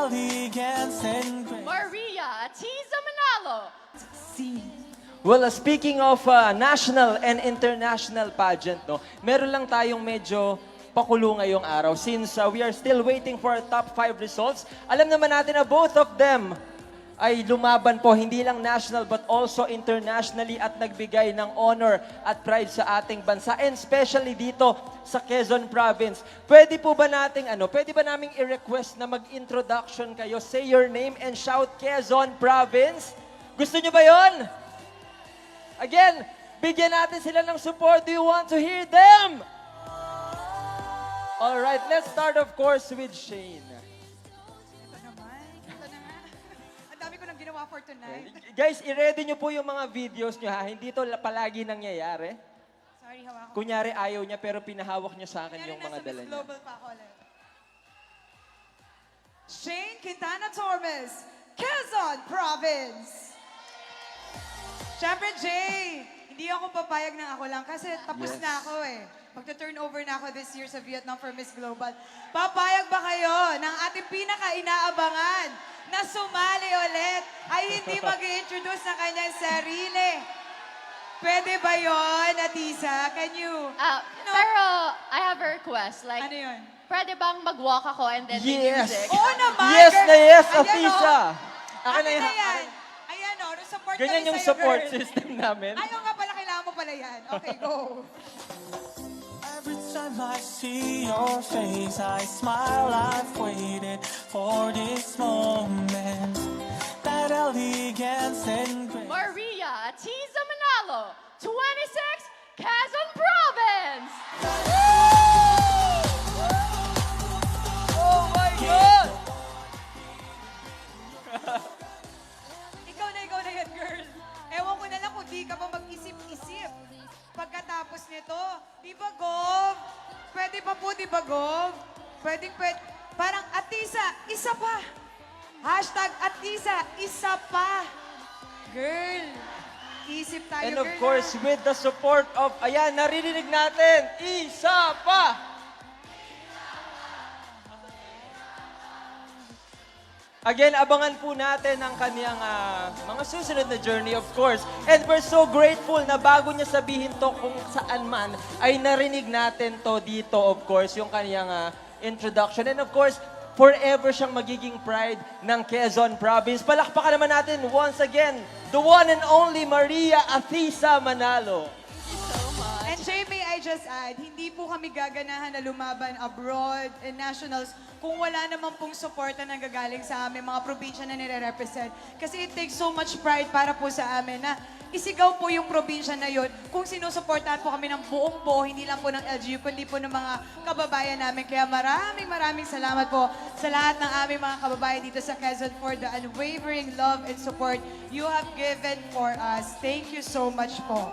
elegance and grace. Maria Atiza Manalo. Well, speaking of national and international pageant, no, meron lang tayong medyo pakulo ngayong araw since we are still waiting for our top 5 results. Alam naman natin na both of them ay lumaban po, hindi lang national but also internationally at nagbigay ng honor at pride sa ating bansa and especially dito sa Quezon Province. Pwede po ba nating pwede ba naming i-request na mag-introduction kayo, say your name and shout Quezon Province? Gusto nyo ba yon? Again, bigyan natin sila ng support. Do you want to hear them? All right, let's start of course with Shane. Ito naman. Ito na nga. Ang dami ko nang ginawa for tonight. Guys, i-ready nyo po yung mga videos nyo ha. Hindi to palagi nangyayari. Sorry, hawak ko. Kunyari ayaw niya pero pinahawak niya sa akin Kunyari yung mga nasa dala Miss niya. Global pa ako ulit. Shane Quintana Tormes, Quezon Province. Siyempre, Jay, hindi ako papayag ng ako lang kasi tapos Yes. na ako eh. Magta-turnover na ako this year sa Vietnam for Miss Global. Papayag ba kayo ng ating pinaka-inaabangan na sumali ulit ay hindi mag-i-introduce ng kanyang sarili? Pwede ba yun, Atisa? Can you? Pero I have a request. Like, Ano yun? pwede bang mag-walk ako and then the Yes. music? Oo naman! Yes girl. na yes, Ayan, Atisa! oh. Akin na yan. Ayan o, support Ganyan kami yung sa'yo, support girl. system namin. Ayaw nga pala, kailangan mo pala yan. Okay, go. Every time I see your face, I smile. I've waited for this moment. That elegance and grace. Maria Atiza Manalo, 26, Quezon Province. Oh my God! Ikaw na yan, girl. Ewan ko na lang kung di ka pa mag-isip-isip. Pagkatapos nito, di ba, Gov? Pwede pa po, di ba, Gov? Pwede. Parang Atisa, isa pa. Hashtag Atisa, isa pa. Girl, isip tayo, And of girl. course, ha? with the support of, ayan, naririnig natin, isa pa! Again, abangan po natin ang kaniyang mga susunod na journey, of course. And we're so grateful na bago niya sabihin to kung saan man, ay narinig natin to dito, of course, yung kaniyang introduction. And of course, forever siyang magiging pride ng Quezon Province. Palakpakan naman natin once again, the one and only Maria Atiza Manalo. And Jay, may I just add, hindi po kami gaganahan na lumaban abroad and nationals kung wala naman pong suporta na gagaling sa amin, mga probinsya na nire-represent. Kasi it takes so much pride para po sa amin na isigaw po yung probinsya na yun kung sinusuportahan po kami ng buong buo, hindi lang po ng LGU, kundi po ng mga kababayan namin. Kaya maraming salamat po sa lahat ng aming mga kababayan dito sa Quezon for the unwavering love and support you have given for us. Thank you so much po.